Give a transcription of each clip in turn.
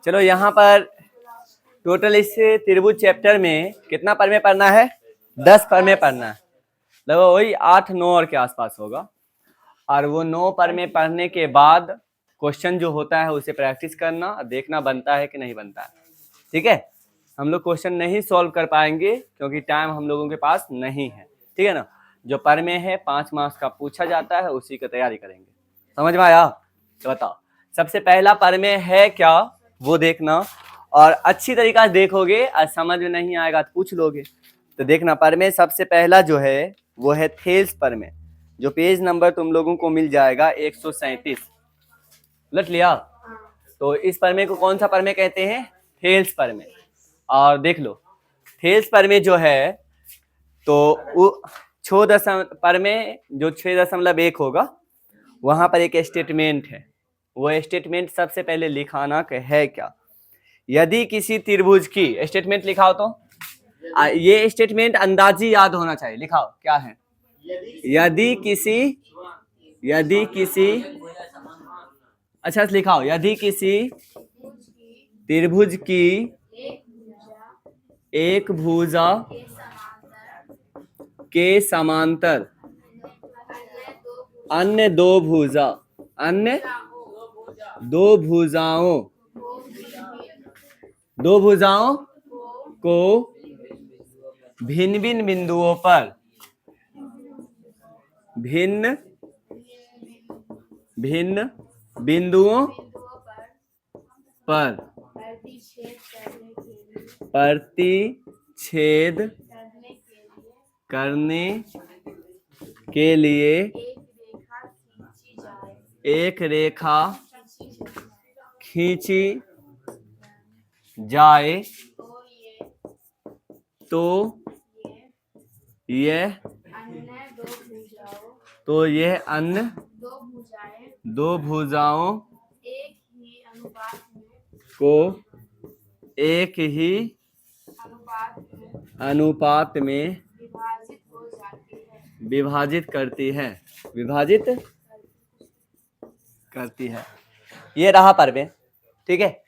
चलो यहाँ पर टोटल इस त्रिभुज चैप्टर में कितना प्रमेय पढ़ना है? 10 प्रमेय पढ़ना है। लगभग वही 8-9 और के आसपास होगा। और वो 9 प्रमेय पढ़ने के बाद क्वेश्चन जो होता है उसे प्रैक्टिस करना, देखना बनता है कि नहीं बनता है। ठीक है, हम लोग क्वेश्चन नहीं सॉल्व कर पाएंगे क्योंकि टाइम हम लोगों के पास नहीं है। ठीक है ना, जो प्रमेय है 5 मार्क्स का पूछा जाता है उसी की तैयारी करेंगे। समझ में आया? तो बताओ सबसे पहला प्रमेय है क्या, वो देखना और अच्छी तरीका से देखोगे और समझ में नहीं आएगा तो पूछ लोगे। तो देखना प्रमेय सबसे पहला जो है वो है थेल्स प्रमेय, जो पेज नंबर तुम लोगों को मिल जाएगा 137। लट लिया? तो इस प्रमेय को कौन सा प्रमेय कहते हैं? थेल्स प्रमेय। और देख लो थेल्स प्रमेय जो है तो प्रमेय जो 6.1 होगा वहां पर एक स्टेटमेंट है। वो स्टेटमेंट सबसे पहले लिखाना है क्या, यदि किसी त्रिभुज की, स्टेटमेंट लिखाओ तो ये स्टेटमेंट अंदाजी याद होना चाहिए। लिखाओ क्या है? यदि किसी अच्छा से लिखाओ, यदि किसी त्रिभुज की एक भुजा के समांतर अन्य दो भुजाओं को भिन्न भिन्न बिंदुओं पर प्रतिच्छेद करने के लिए एक रेखा खींची जाए तो यह अन्य दो भुजाओं को एक ही अनुपात में विभाजित करती है। ये रहा प्रमेय। ठीक है,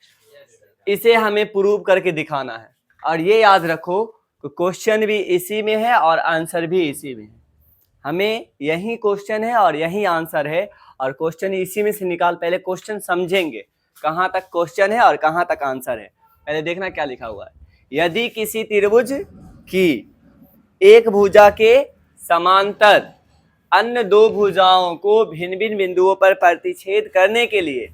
इसे हमें प्रूव करके दिखाना है। और ये याद रखो कि क्वेश्चन भी इसी में है और आंसर भी इसी में है। हमें यही क्वेश्चन है और यही आंसर है और क्वेश्चन इसी में से निकाल। पहले क्वेश्चन समझेंगे कहाँ तक क्वेश्चन है और कहाँ तक आंसर है। पहले देखना क्या लिखा हुआ है। यदि किसी त्रिभुज की एक भुजा के समांतर अन्य दो भुजाओं को भिन्न भिन्न बिंदुओं पर प्रतिच्छेद करने के लिए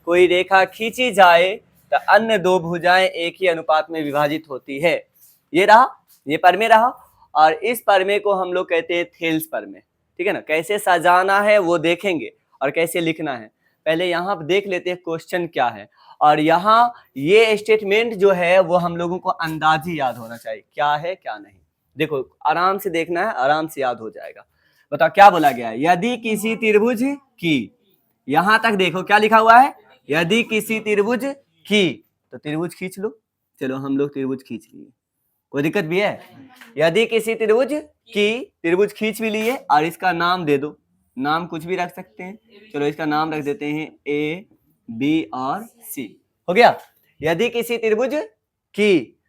कोई रेखा खींची जाए तो अन्य दो भुजाएं एक ही अनुपात में विभाजित होती है। ये रहा, ये प्रमेय रहा। और इस प्रमेय को हम लोग कहते हैं थेल्स प्रमेय। ठीक है ना, कैसे सजाना है वो देखेंगे और कैसे लिखना है। पहले यहाँ देख लेते हैं क्वेश्चन क्या है। और यहाँ ये स्टेटमेंट जो है वो हम लोगों को अंदाजी याद होना चाहिए, क्या है क्या नहीं। देखो आराम से देखना है, आराम से याद हो जाएगा। बताओ क्या बोला गया है? यदि किसी त्रिभुज की, यहां तक देखो क्या लिखा हुआ है, यदि किसी त्रिभुज की, तो त्रिभुज खींच लो। चलो हम लोग त्रिभुज खींच लिए, कोई दिक्कत भी है? यदि किसी त्रिभुज की, त्रिभुज खींच भी लिए और इसका नाम दे दो, नाम कुछ भी रख सकते हैं। चलो इसका नाम रख देते हैं A, B और C। हो गया? यदि किसी त्रिभुज की,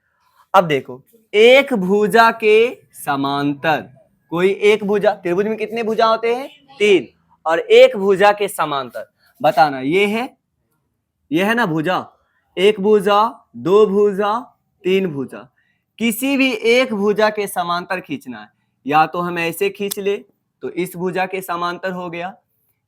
अब देखो एक भुजा के समांतर, कोई एक भुजा, त्रिभुज में कितने भुजा होते हैं? 3। और एक भुजा के समांतर बताना, ये है ना भुजा, एक भुजा, दो भुजा, 3 भुजा। किसी भी एक भुजा के समांतर खींचना है। या तो हम ऐसे खींच ले तो इस भुजा के समांतर हो गया,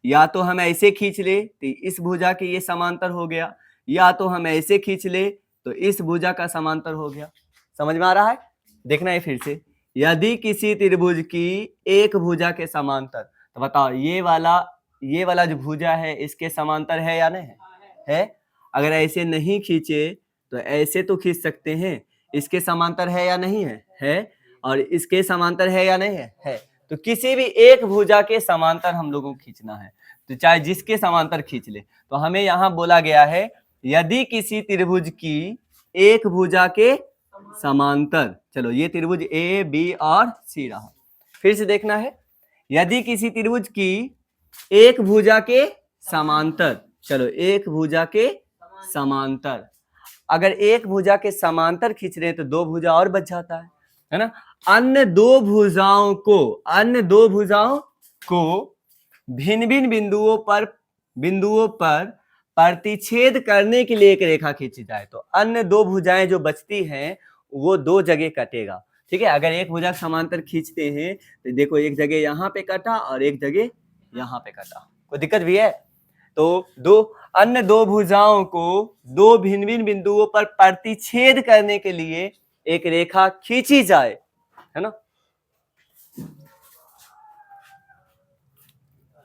या तो हम ऐसे खींच ले तो इस भुजा के ये समांतर हो गया, या तो हम ऐसे खींच ले तो इस भुजा का समांतर हो गया। समझ में आ रहा है? देखना है फिर से। यदि किसी त्रिभुज की एक भुजा के समांतर, तो बताओ ये वाला जो भुजा है इसके समांतर है या नहीं है? अगर ऐसे नहीं खींचे तो ऐसे तो खींच सकते हैं, इसके समांतर है या नहीं है? और इसके समांतर है या नहीं है? तो किसी भी एक भुजा के समांतर हम लोगों को खींचना है, तो चाहे जिसके समांतर खींच ले। तो हमें यहाँ बोला गया है यदि किसी त्रिभुज की एक भुजा के समांतर, चलो ये त्रिभुज A, B और C रहा। फिर से देखना है, यदि किसी त्रिभुज की एक भुजा के समांतर, चलो एक भुजा के समांतर, अगर एक भुजा के समांतर खींच रहे हैं तो दो भुजा और बच जाता है ना। अन्य दो भुजाओं को भिन्न भिन्न बिंदुओं पर प्रतिच्छेद करने के लिए एक रेखा खींची जाए तो अन्य दो भुजाएं जो बचती हैं वो दो जगह कटेगा। ठीक है, अगर एक भुजा समांतर खींचते हैं तो देखो एक जगह यहाँ पे कटा और एक जगह यहाँ पे कटा, कोई दिक्कत भी है? तो अन्य दो भुजाओं को दो भिन्न भिन्न बिंदुओं पर प्रतिच्छेद करने के लिए एक रेखा खींची जाए, है ना।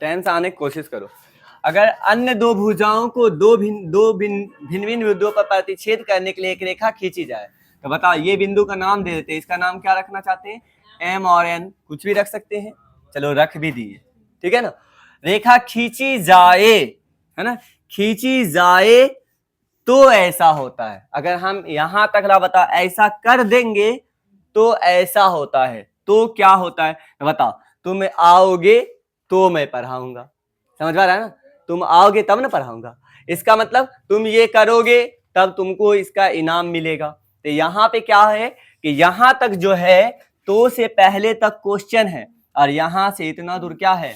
टाइम से आने की कोशिश करो। अगर अन्य दो भुजाओं को दो भिन्न बिंदुओं पर प्रतिच्छेद करने के लिए एक रेखा खींची जाए तो बताओ, ये बिंदु का नाम दे देते हैं, इसका नाम क्या रखना चाहते हैं? एम और एन, कुछ भी रख सकते हैं, चलो रख भी दिए, ठीक है ना। रेखा खींची जाए, है ना, खींची जाए तो ऐसा होता है। अगर हम यहां तक ना बता ऐसा कर देंगे तो ऐसा होता है, तो क्या होता है बताओ? तुम आओगे तो मैं पढ़ाऊंगा, समझ में आ रहा है ना? तुम आओगे तब ना पढ़ाऊंगा, इसका मतलब तुम ये करोगे तब तुमको इसका इनाम मिलेगा। तो यहाँ पे क्या है कि यहाँ तक जो है तो से पहले तक क्वेश्चन है और यहाँ से इतना दूर क्या है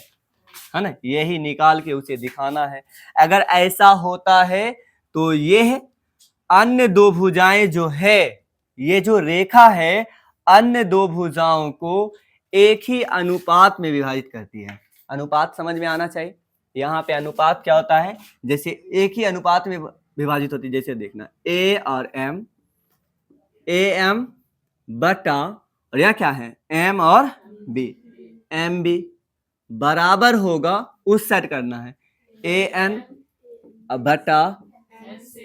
ना, यही निकाल के उसे दिखाना है। अगर ऐसा होता है तो ये अन्य दो भुजाएं जो है, ये जो रेखा है अन्य दो भुजाओं को एक ही अनुपात में विभाजित करती है। अनुपात समझ में आना चाहिए। यहाँ पे अनुपात क्या होता है? जैसे एक ही अनुपात में विभाजित होती है, जैसे देखना ए और एम, ए एम बटा और यह क्या है एम और बी, एम बी बराबर होगा, उस सेट करना है ए एन बटा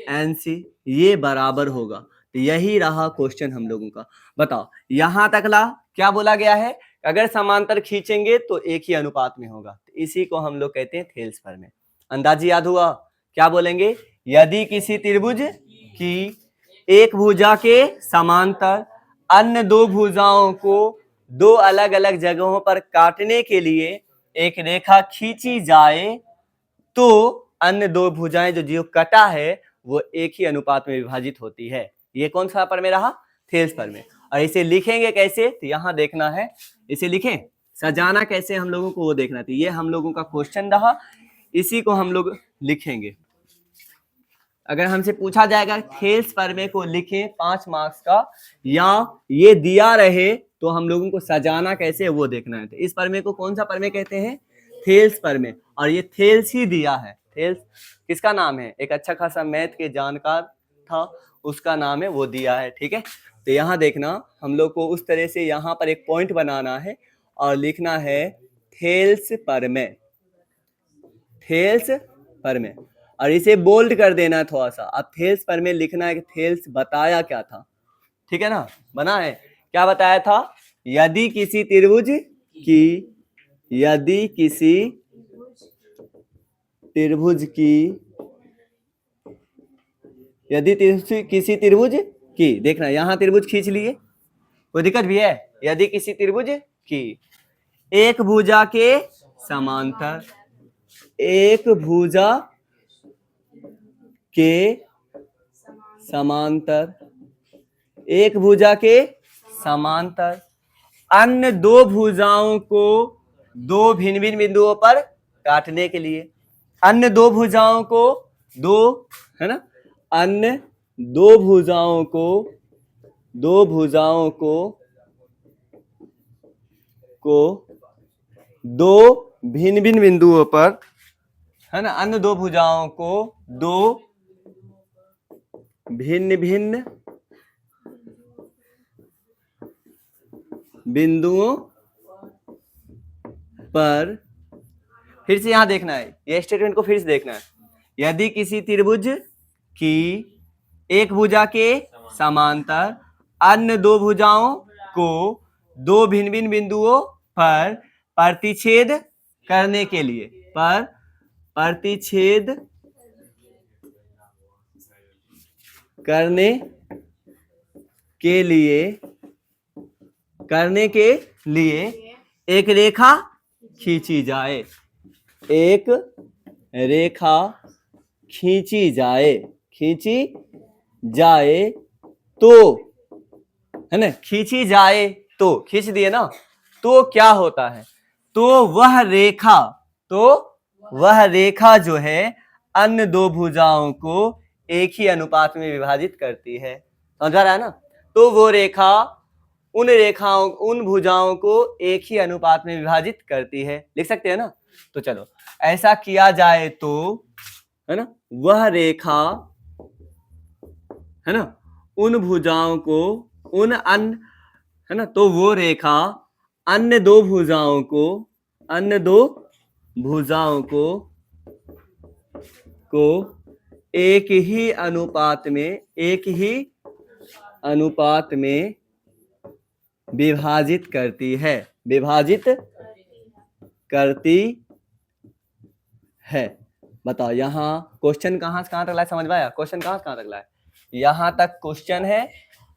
एन सी, ये बराबर होगा। तो यही रहा क्वेश्चन हम लोगों का। बताओ यहां तक ला क्या बोला गया है? अगर समांतर खींचेंगे तो एक ही अनुपात में होगा, तो इसी को हम लोग कहते हैं थेल्स प्रमेय। अंदाजी याद हुआ? क्या बोलेंगे? यदि किसी त्रिभुज की एक भुजा के समांतर अन्य दो भुजाओं को दो अलग अलग जगहों पर काटने के लिए एक रेखा खींची जाए तो अन्य दो भुजाएं जो कटा है वो एक ही अनुपात में विभाजित होती है। ये कौन सा प्रमेय रहा? थेल्स प्रमेय। और इसे लिखेंगे कैसे? तो यहां देखना है, इसे लिखें सजाना कैसे हम लोगों को वो देखना था। ये हम लोगों का क्वेश्चन रहा, इसी को हम लोग लिखेंगे। अगर हमसे पूछा जाएगा थेल्स प्रमेय को लिखें 5 मार्क्स का, या ये दिया रहे तो हम लोगों को सजाना कैसे वो देखना है। तो इस प्रमेय को कौन सा प्रमेय कहते हैं? थेल्स प्रमेय। और ये थेल्स ही दिया है। थेल्स किसका नाम है? एक अच्छा खासा मैथ के जानकार था, उसका नाम है, वो दिया है, ठीक है। तो यहाँ देखना हम लोग को उस तरह से यहाँ पर एक पॉइंट बनाना है और लिखना है थेल्स प्रमेय, थेल्स प्रमेय, और इसे बोल्ड कर देना है थोड़ा सा। अब थेल्स प्रमेय लिखना है कि थेल्स बताया क्या था, ठीक है ना। बना है, क्या बताया था? यदि किसी त्रिभुज की किसी त्रिभुज की, देखना यहां त्रिभुज खींच लिए, कोई दिक्कत भी है? यदि किसी त्रिभुज की एक भुजा के समांतर, एक भुजा के समांतर, एक भुजा के समांतर अन्य दो भुजाओं को दो भिन्न भिन्न बिंदुओं पर काटने के लिए, अन्य दो भुजाओं को दो, है ना, अन्य दो भुजाओं को दो भिन्न भिन्न बिंदुओं पर, है ना, अन्य दो भुजाओं को दो भिन्न भिन्न बिंदुओं पर, फिर से यहां देखना है, ये स्टेटमेंट को फिर से देखना है। यदि किसी त्रिभुज की एक भुजा के समांतर अन्य दो भुजाओं को दो भिन्न भिन्न बिंदुओं पर प्रतिच्छेद करने के लिए, करने के लिए एक रेखा खींची जाए, खींची जाए तो, है ना, खींची जाए तो, खींच दिए ना, तो क्या होता है, तो वह रेखा जो है अन्य दो भुजाओं को एक ही अनुपात में विभाजित करती है। समझ आ रहा है ना? तो वो रेखा उन भुजाओं को एक ही अनुपात में विभाजित करती है, लिख सकते हैं ना? तो चलो ऐसा किया जाए तो, है ना, वह रेखा, है ना, उन भुजाओं को है ना, तो वो रेखा अन्य दो भुजाओं को एक ही अनुपात में विभाजित करती है। बताओ यहाँ क्वेश्चन कहाँ से कहाँ तक लाए, समझ में आया? क्वेश्चन कहाँ से कहाँ तक लाए? यहाँ तक क्वेश्चन है,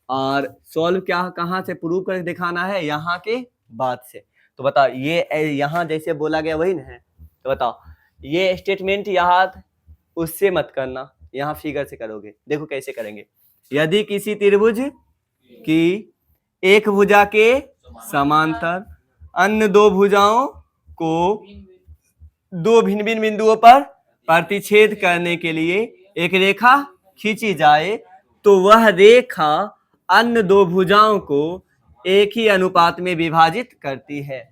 और सॉल्व क्या कहाँ से प्रूव करके दिखाना है, यहाँ के बाद से। तो बताओ ये यहाँ जैसे बोला गया वही ना है, तो बताओ ये स्टेटमेंट याद उससे मत करना, यहाँ फिगर से करोगे। देखो कैसे करेंगे। यदि किसी त्रिभुज की एक भुजा के समांतर अन्य दो भुजाओं को दो भिन्न भिन्न बिंदुओं पर प्रतिच्छेद करने के लिए एक रेखा खींची जाए, तो वह रेखा अन्य दो भुजाओं को एक ही अनुपात में विभाजित करती है।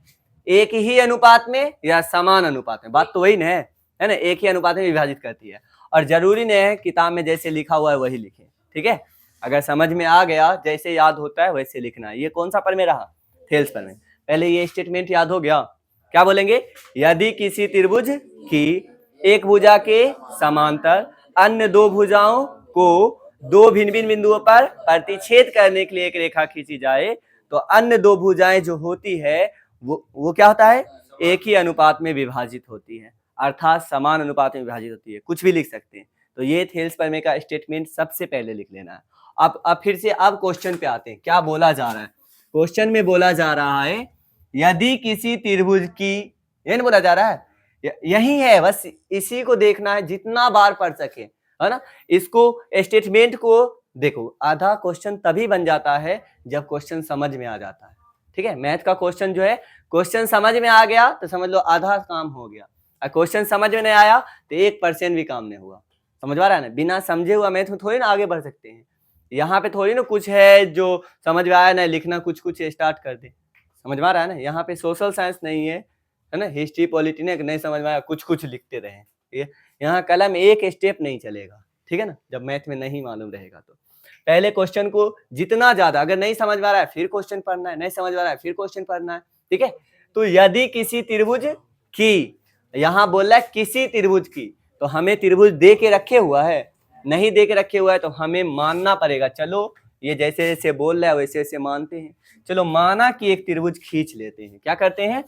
एक ही अनुपात में या समान अनुपात में, बात तो वही ना है ना? एक ही अनुपात में विभाजित करती है, और जरूरी नहीं है किताब में जैसे लिखा हुआ है वही लिखे, ठीक है? अगर समझ में आ गया, जैसे याद होता है वैसे लिखना है। ये कौन सा पर में रहा? थेल्स पर में। पहले ये स्टेटमेंट याद हो गया, क्या बोलेंगे? यदि किसी त्रिभुज की एक भुजा के समांतर अन्य दो भुजाओं को दो भिन्न भिन्न बिंदुओं पर प्रतिच्छेद करने के लिए एक रेखा खींची जाए, तो अन्य दो भुजाएं जो होती है वो क्या होता है? एक ही अनुपात में विभाजित होती है, अर्थात समान अनुपात में विभाजित होती है। कुछ भी लिख सकते हैं। तो ये थेल्स प्रमेय का स्टेटमेंट सबसे पहले लिख लेना है। अब फिर से अब क्वेश्चन पे आते हैं। क्या बोला जा रहा है? क्वेश्चन में बोला जा रहा है यदि किसी त्रिभुज की, ये नहीं बोला जा रहा है, यही है, बस इसी को देखना है, जितना बार पढ़ सके, है ना? इसको स्टेटमेंट को देखो, आधा क्वेश्चन तभी बन जाता है जब क्वेश्चन समझ में आ जाता है, ठीक है? मैथ का क्वेश्चन जो है, क्वेश्चन समझ में आ गया तो समझ लो आधा काम हो गया, और क्वेश्चन समझ में नहीं आया तो 1% भी काम नहीं हुआ। समझ में आ रहा है ना? बिना समझे हुआ मैथ में थोड़ी ना आगे बढ़ सकते हैं। यहाँ पे थोड़ी ना कुछ है जो समझ में आया ना लिखना कुछ स्टार्ट कर दे। समझ में आ रहा है ना? यहाँ पे सोशल साइंस नहीं है ना, हिस्ट्री पॉलिटी नहीं समझ में आया कुछ लिखते रहे। यहाँ कलम एक स्टेप नहीं चलेगा, ठीक है ना? जब मैथ में नहीं मालूम रहेगा तो पहले क्वेश्चन को जितना ज्यादा, अगर नहीं समझ में आ रहा है फिर क्वेश्चन पढ़ना है, नहीं समझ में आ रहा है फिर क्वेश्चन पढ़ना है, ठीक है? तो यदि किसी त्रिभुज की, यहाँ बोल रहा है किसी त्रिभुज की, तो हमें त्रिभुज दे के रखे हुआ है, नहीं दे के रखे हुआ है तो हमें मानना पड़ेगा। चलो ये जैसे जैसे बोल रहा है वैसे वैसे मानते हैं। चलो माना कि एक त्रिभुज खींच लेते हैं, क्या करते हैं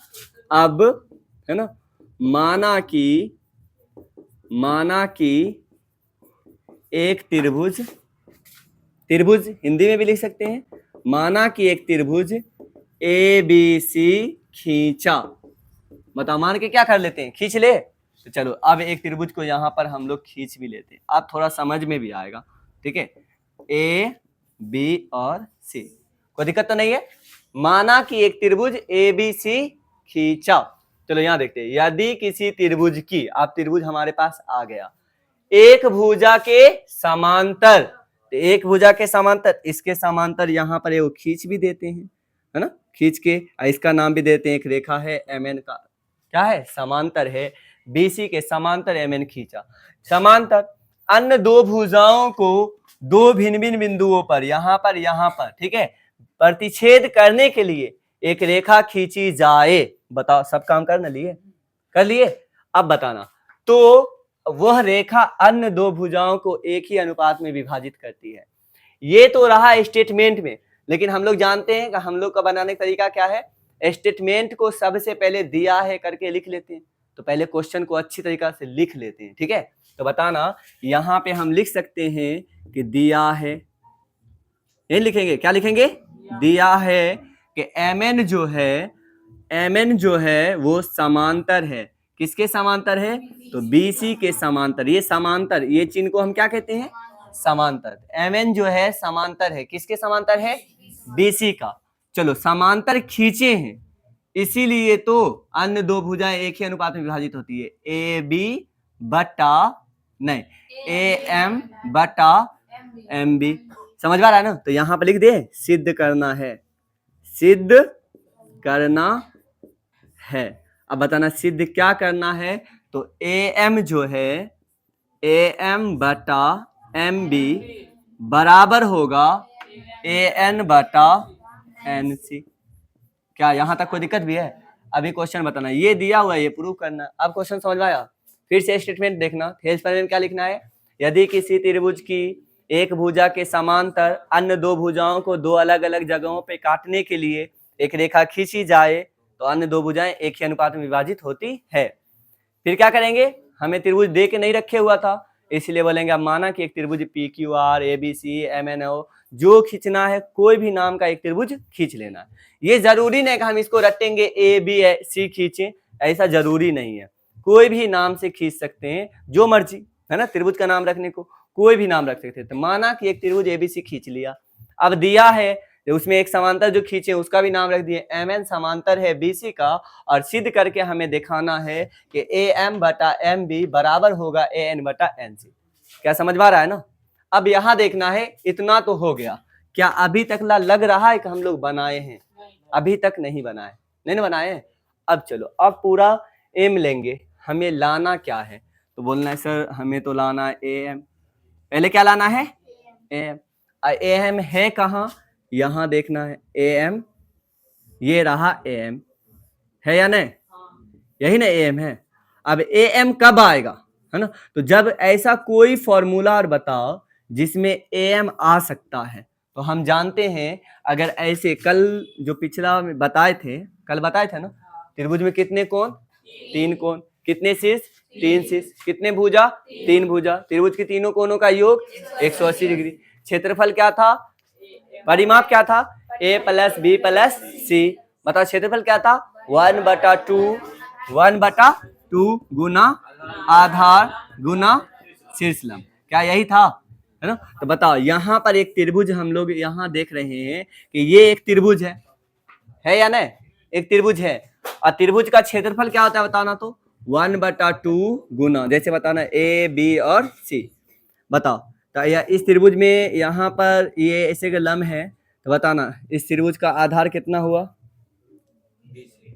अब, है ना? माना कि एक त्रिभुज हिंदी में भी लिख सकते हैं, माना कि एक त्रिभुज ABC खींचा। बताओ मान के क्या कर लेते हैं? खींच ले। तो चलो अब एक त्रिभुज को यहाँ पर हम लोग खींच भी लेते हैं, अब थोड़ा समझ में भी आएगा, ठीक है? A, B और C, कोई दिक्कत तो नहीं है? माना कि एक त्रिभुज ABC खींचा। चलो यहाँ देखते हैं, यदि किसी त्रिभुज की, आप त्रिभुज हमारे पास आ गया, एक भुजा के समांतर, तो एक भुजा के समांतर, इसके समांतर यहाँ पर वो खींच भी देते हैं, है ना? खींच के इसका नाम भी देते हैं, एक रेखा है MN का, क्या है? समांतर है, BC के समांतर MN खींचा। समांतर अन्य दो भुजाओं को दो भिन्न भिन्न बिंदुओं पर, यहाँ पर, ठीक है, प्रतिच्छेद करने के लिए एक रेखा खींची जाए। बताओ सब काम कर लिए? अब बताना, तो वह रेखा अन्य दो भुजाओं को एक ही अनुपात में विभाजित करती है। ये तो रहा स्टेटमेंट में, लेकिन हम लोग जानते हैं कि हम लोग का बनाने का तरीका क्या है? स्टेटमेंट को सबसे पहले दिया है करके लिख लेते हैं, तो पहले क्वेश्चन को अच्छी तरीका से लिख लेते हैं, ठीक है? तो बताना, यहाँ पे हम लिख सकते हैं कि दिया है, ये लिखेंगे, क्या लिखेंगे? दिया है कि MN जो है वो समांतर है। किसके समांतर है? तो BC के समांतर। ये समांतर, ये चिन्ह को हम क्या कहते हैं? समांतर। MN जो है समांतर है, किसके समांतर है? BC का। चलो समांतर खींचे हैं, इसीलिए तो अन्य दो भुजाएं एक ही अनुपात में विभाजित होती है। AB बटा नहीं AM बटा MB। समझ में आ रहा है ना? तो यहां पर लिख दे सिद्ध करना है, सिद्ध करना है। अब बताना सिद्ध क्या करना है। तो AM जो है AM बटा MB बराबर होगा AN बटा NC। क्या यहां तक कोई दिक्कत भी है? अभी क्वेश्चन बताना, ये दिया हुआ है, ये प्रूव करना। अब क्वेश्चन समझ में आया? फिर से स्टेटमेंट देखना, थेल्स प्रमेय में क्या लिखना है। यदि किसी त्रिभुज की एक भुजा के समांतर अन्य दो भुजाओं को दो अलग अलग जगहों पे काटने के लिए एक रेखा खींची जाए तो अन्य दो भुजाएं एक ही अनुपात में विभाजित होती है। फिर क्या करेंगे, हमें त्रिभुज दे के नहीं रखे हुआ था, इसलिए बोलेंगे अब माना कि एक त्रिभुज PQR ABC MNO जो खींचना है, कोई भी नाम का एक त्रिभुज खींच लेना है। ये जरूरी नहीं कि हम इसको रटेंगे ABC खींचे, ऐसा जरूरी नहीं है। कोई भी नाम से खींच सकते हैं, जो मर्जी है ना। त्रिभुज का नाम रखने को कोई भी नाम रख सकते हैं। तो माना कि एक त्रिभुज ABC खींच लिया, अब दिया है उसमें एक समांतर जो खींचे उसका भी नाम रख दिए, MN समांतर है BC का, और सिद्ध करके हमें दिखाना है कि AM बटा MB बराबर होगा AN बटा NC। क्या समझ में आ रहा है ना? अब यहां देखना है, इतना तो हो गया। क्या अभी तक लग रहा है कि हम लोग बनाए हैं? अभी तक नहीं बनाए, नहीं बनाए। अब चलो, अब पूरा एम लेंगे, हमें लाना क्या है। तो बोलना है सर हमें तो लाना है AM। पहले क्या लाना है? AM। AM है कहाँ? यहां देखना है AM, ये रहा AM, है या नहीं? यही ना AM है। अब AM कब आएगा, है ना? तो जब ऐसा कोई फॉर्मूला और बताओ जिसमें AM आ सकता है। तो हम जानते हैं, अगर ऐसे कल जो पिछला में बताए थे, कल बताए थे ना, त्रिभुज में कितने कोण? 3 कोण। कितने शीर्ष? 3 शीर्ष। कितने भुजा? 3 भुजा। त्रिभुज के तीनों कोणों का योग 180 डिग्री। क्षेत्रफल क्या था? परिमाप क्या था? A plus B plus C। बताओ क्षेत्रफल क्या था? 1/2 गुना आधार गुना शीर्षलंब। क्या यही था, है ना? तो बताओ यहाँ पर एक त्रिभुज हम लोग यहाँ देख रहे हैं कि ये एक त्रिभुज है या नहीं? एक त्रिभुज है, और त्रिभुज का क्षेत्रफल क्या होता है बताना तो? 1/2 गुना, जैसे बताना A B और C। बताओ तो इस त्रिभुज में यहाँ पर ये ऐसे का लंब है, तो बताना इस त्रिभुज का आधार कितना हुआ?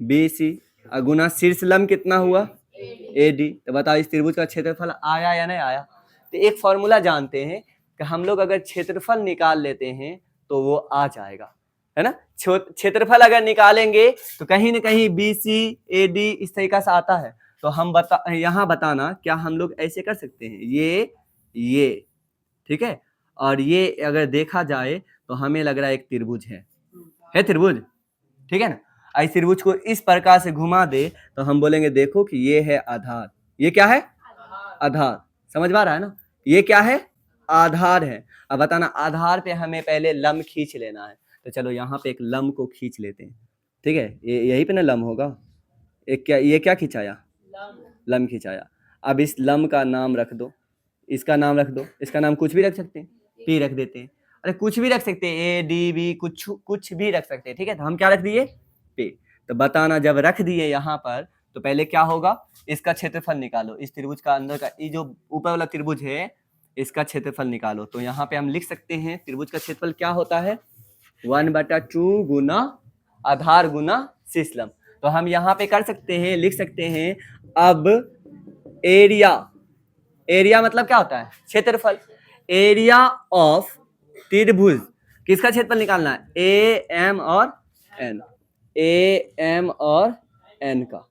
BC, गुना शीर्ष लंब कितना हुआ? AD। तो बताओ इस त्रिभुज का क्षेत्रफल आया या नहीं आया? तो एक फॉर्मूला जानते हैं कि हम लोग अगर क्षेत्रफल निकाल लेते हैं तो वो आ जाएगा, है ना। क्षेत्रफल अगर निकालेंगे तो कहीं ना कहीं BC AD इस तरीका से आता है। तो हम यहाँ बताना क्या हम लोग ऐसे कर सकते हैं, ये ठीक है, और ये अगर देखा जाए तो हमें लग रहा है एक त्रिभुज है त्रिभुज, ठीक है ना। इस त्रिभुज को इस प्रकार से घुमा दे तो हम बोलेंगे देखो कि ये है आधार। ये क्या है? आधार। समझ में आ रहा है ना? ये क्या है? आधार है। अब बताना आधार पे हमें पहले लंब खींच लेना है। तो चलो यहाँ पे एक लंब को खींच लेते हैं, ठीक है। यही पे ना लंब होगा। एक क्या, ये क्या खिंचाया? लंब खिंचाया। अब इस लंब का नाम रख दो, इसका नाम रख दो, इसका नाम कुछ भी रख सकते हैं, P रख देते हैं। अरे कुछ भी रख सकते हैं, ADB कुछ भी रख सकते हैं, ठीक है। तो हम क्या रख दिए? P। तो बताना जब रख दिए यहाँ पर तो पहले क्या होगा? इसका क्षेत्रफल निकालो। इस त्रिभुज का अंदर का ये जो ऊपर वाला त्रिभुज है इसका क्षेत्रफल निकालो। तो यहाँ पे हम लिख सकते हैं त्रिभुज का क्षेत्रफल क्या होता है? 1/2 गुना आधार गुना शीर्षलंब। तो हम यहाँ पे कर सकते हैं, लिख सकते हैं अब एरिया मतलब क्या होता है? क्षेत्रफल। एरिया ऑफ त्रिभुज, किसका क्षेत्रफल निकालना है? AM और N का,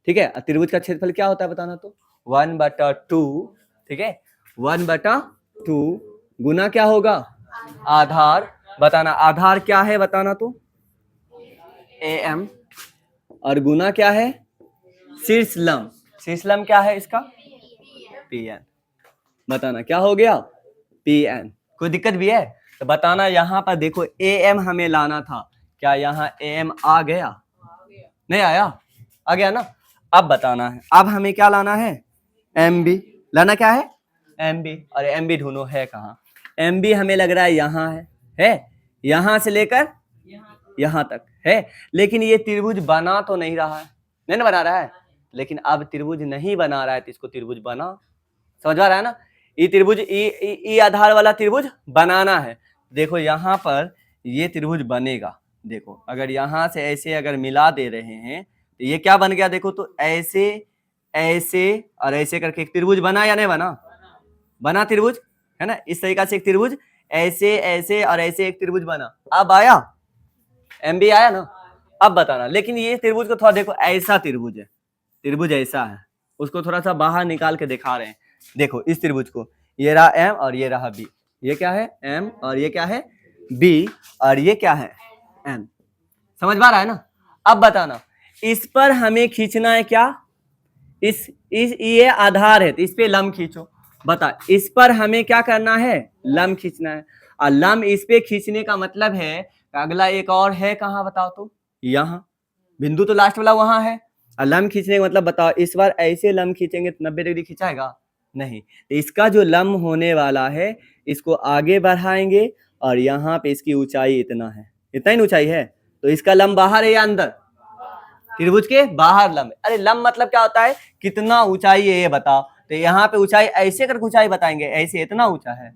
ठीक है। त्रिभुज का क्षेत्रफल क्या होता है बताना तो? 1/2, ठीक है। 1/2 गुना क्या होगा? आधार। बताना आधार क्या है बताना तो? AM, और गुना क्या है? शीर्षलंब। शीर्षलंब क्या है इसका? PN। बताना क्या हो गया? PN। कोई दिक्कत भी है तो बताना। यहाँ पर देखो AM हमें लाना था, क्या यहाँ AM आ गया? नहीं आया? आ गया ना। अब बताना है, अब हमें क्या लाना है? MB लाना। क्या है? MB। अरे MB ढूंढो है कहाँ? एम बी हमें लग रहा है यहाँ है यहाँ से लेकर यहाँ तक है, लेकिन ये त्रिभुज बना तो नहीं रहा है, नहीं ना बना रहा है, लेकिन अब त्रिभुज नहीं बना रहा है तो इसको त्रिभुज बना, समझ आ रहा है ना। ये त्रिभुज ई आधार वाला त्रिभुज बनाना है। देखो यहाँ पर ये त्रिभुज बनेगा, देखो अगर यहाँ से ऐसे अगर मिला दे रहे हैं तो ये क्या बन गया, देखो तो ऐसे ऐसे और ऐसे करके एक त्रिभुज बना या नहीं बना, बना त्रिभुज है ना। इस तरीका से एक त्रिभुज ऐसे ऐसे और ऐसे एक त्रिभुज बना। अब आया एम बी आया ना। अब बताना, लेकिन ये त्रिभुज को थोड़ा देखो, ऐसा त्रिभुज है, त्रिभुज ऐसा है, उसको थोड़ा सा बाहर निकाल के दिखा रहे हैं। देखो इस त्रिभुज को, ये रहा एम और ये रहा बी, ये क्या है एम और ये क्या है बी और ये क्या है एन, समझ में आ रहा है ना। अब बताना इस पर हमें खींचना है क्या, इस ये आधार है तो इस पे लंब खींचो। बता इस पर हमें क्या करना है, लंब खींचना है। और लंब इस पे खींचने का मतलब है अगला एक और है, कहाँ बताओ तुम, यहाँ बिंदु तो लास्ट वाला वहां है। और लंब खींचने का मतलब बताओ, इस बार ऐसे लंब खींचेंगे तो 90 डिग्री खिंचाएगा नहीं, तो इसका जो लंब होने वाला है इसको आगे बढ़ाएंगे और यहाँ पे इसकी ऊंचाई इतना है, इतना ही ऊंचाई है, तो इसका लंब बाहर है या अंदर, त्रिभुज के बाहर लंब। अरे लंब मतलब क्या होता है, कितना ऊंचाई है ये बताओ। तो यहाँ पे ऊंचाई ऐसे करके ऊंचाई बताएंगे, ऐसे इतना ऊंचा है,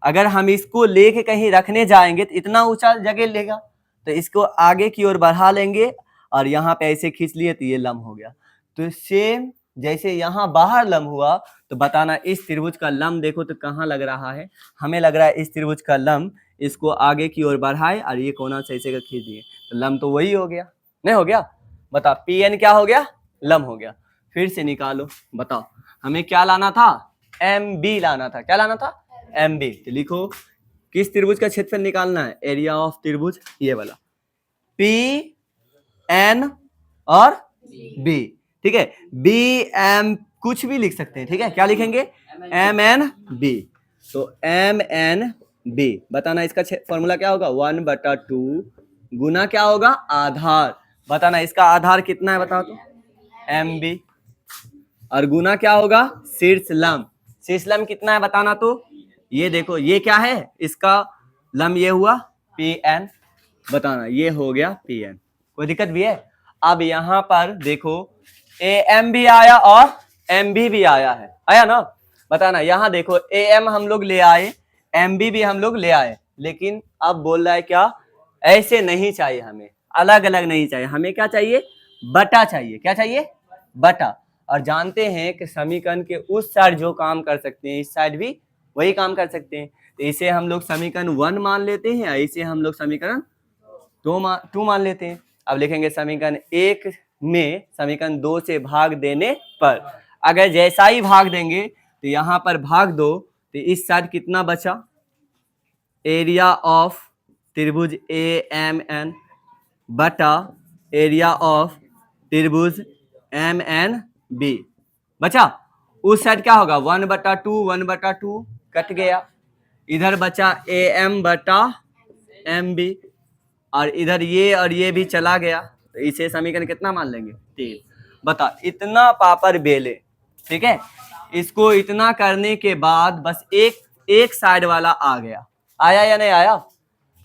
अगर हम इसको लेके कहीं रखने जाएंगे तो इतना ऊंचा जगह लेगा, तो इसको आगे की ओर बढ़ा लेंगे और यहाँ पे ऐसे खींच लिए तो ये लंब हो गया। तो सेम जैसे यहाँ बाहर लंब हुआ, तो बताना इस त्रिभुज का लंब देखो तो कहाँ लग रहा है, हमें लग रहा है इस त्रिभुज का लंब, इसको आगे की ओर बढ़ाए और ये कोना से ऐसे खींच दिए तो लंब तो वही हो गया, नहीं हो गया। बता पी एन क्या हो गया, लंब हो गया। फिर से निकालो, बताओ हमें क्या लाना था, एम बी लाना था, क्या लाना था एम बी। तो लिखो किस त्रिभुज का क्षेत्रफल निकालना है, एरिया ऑफ त्रिभुज ये वाला, पी एन और बी, ठीक है। बी एम कुछ भी लिख सकते हैं, ठीक है, क्या लिखेंगे एम एन बी। तो एम एन बी बताना इसका फॉर्मूला क्या होगा, 1/2 गुना क्या होगा आधार, बताना इसका आधार कितना है बताओ तो एम बी, और गुना क्या होगा शीर्ष लंब, शीर्ष लंब कितना है बताना तो ये देखो ये क्या है, इसका लंब ये हुआ पी एन, बताना ये हो गया पी एन, कोई दिक्कत भी है। अब यहाँ पर देखो ए एम भी आया और एम भी आया है, आया ना। बताना यहाँ देखो ए एम हम लोग ले आए, एम भी हम लोग ले आए, लेकिन अब बोल रहा है क्या, ऐसे नहीं चाहिए हमें, अलग अलग नहीं चाहिए, हमें क्या चाहिए बटा चाहिए, क्या चाहिए बटा। और जानते हैं कि समीकरण के उस साइड जो काम कर सकते हैं इस साइड भी वही काम कर सकते हैं, तो इसे हम लोग समीकरण 1 मान लेते हैं, इसे हम लोग समीकरण 2 मान लेते हैं। अब लिखेंगे समीकरण 1 में समीकरण 2 से भाग देने पर, अगर जैसा ही भाग देंगे तो यहाँ पर भाग दो तो इस साइड कितना बचा, एरिया ऑफ त्रिभुज ए एम एन बटा एरिया ऑफ त्रिभुज एम एन बी बचा। उस साइड क्या होगा 1/2 कट गया, इधर बचा ए एम बटा एम बी, और इधर ये और ये भी चला गया, तो इसे समीकरण कितना मान लेंगे 3। बता इतना पापड़ बेले, ठीक है, इसको इतना करने के बाद बस एक साइड वाला आ गया, आया या नहीं आया,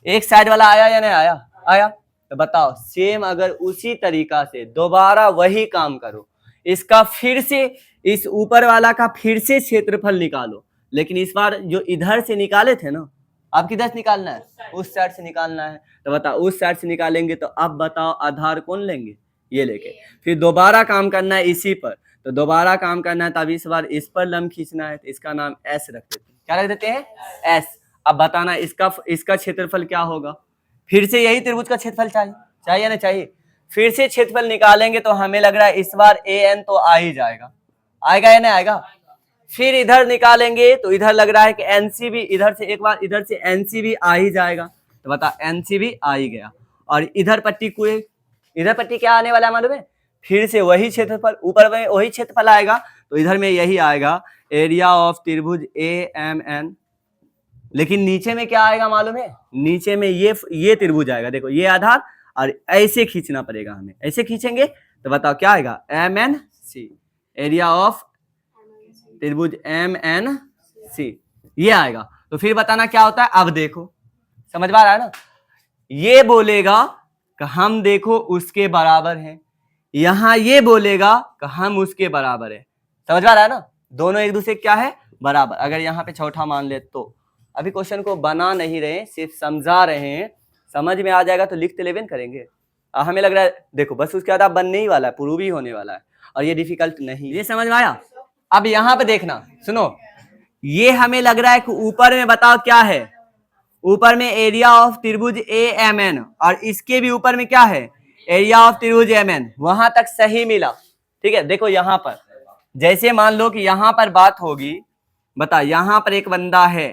एक साइड वाला आया या नहीं आया, आया। तो बताओ सेम अगर उसी तरीका से दोबारा वही काम करो, इसका फिर से इस ऊपर वाला का फिर से क्षेत्रफल निकालो, लेकिन इस बार जो इधर से निकाले थे ना, अब किधर से निकालना है, उस साइड से निकालना है। तो बताओ उस साइड से निकालेंगे तो अब बताओ आधार कौन लेंगे, ये लेके फिर दोबारा काम करना है इसी पर, तो दोबारा काम करना है तब इस बार इस पर लंब खींचना है, तो इसका नाम एस रख देते हैं, क्या रख देते हैं एस। अब बताना इसका क्षेत्रफल क्या होगा, फिर से यही त्रिभुज का क्षेत्रफल चाहिए या नहीं चाहिए, फिर से क्षेत्रफल निकालेंगे तो हमें लग रहा है इस बार ए एन तो आ ही जाएगा, आएगा या नहीं आएगा। फिर इधर निकालेंगे तो इधर लग रहा है कि एनसी भी, इधर से एक बार इधर से एनसी भी आ ही जाएगा, तो बता एनसी भी आ ही गया। और इधर पट्टी को, इधर पट्टी क्या आने वाला है मालूम है, फिर से वही क्षेत्रफल, ऊपर में वही क्षेत्रफल आएगा, तो इधर में यही आएगा एरिया ऑफ त्रिभुज ए एम एन, लेकिन नीचे में क्या आएगा मालूम है, नीचे में ये त्रिभुज आएगा, देखो ये आधार, और ऐसे खींचना पड़ेगा हमें, ऐसे खींचेंगे तो बताओ क्या आएगा M N C, area of त्रिभुज एम एन सी ये आएगा। तो फिर बताना क्या होता है। अब देखो, समझ में आ रहा है ना। ये बोलेगा कि हम देखो उसके बराबर हैं, यहां ये बोलेगा कि हम उसके बराबर है। समझ में आ रहा है ना, दोनों एक दूसरे क्या है, बराबर। अगर यहाँ पे चौथा मान ले तो, अभी क्वेश्चन को बना नहीं रहे, सिर्फ समझा रहे हैं। समझ में आ जाएगा तो लिखते लेवन करेंगे। हमें लग रहा है देखो बस उसके बाद बनने ही वाला है, प्रूव ही होने वाला है, और ये डिफिकल्ट नहीं। ये समझ में आया। अब यहाँ पे देखना, सुनो, ये हमें लग रहा है कि ऊपर में बताओ क्या है, ऊपर में एरिया ऑफ त्रिभुज ए एम एन, और इसके भी ऊपर में क्या है, एरिया ऑफ त्रिभुज एम एन। वहां तक सही मिला, ठीक है। देखो यहां पर जैसे मान लो कि यहां पर बात होगी, बता यहां पर एक बंदा है,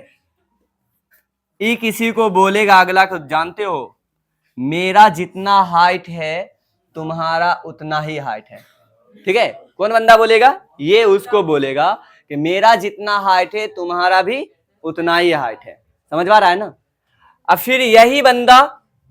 ई किसी को बोलेगा अगला को, जानते हो मेरा जितना हाइट है तुम्हारा उतना ही हाइट है, ठीक है। कौन बंदा बोलेगा, ये उसको बोलेगा कि मेरा जितना हाइट है तुम्हारा भी उतना ही हाइट है। समझ में आ रहा है ना। अब फिर यही बंदा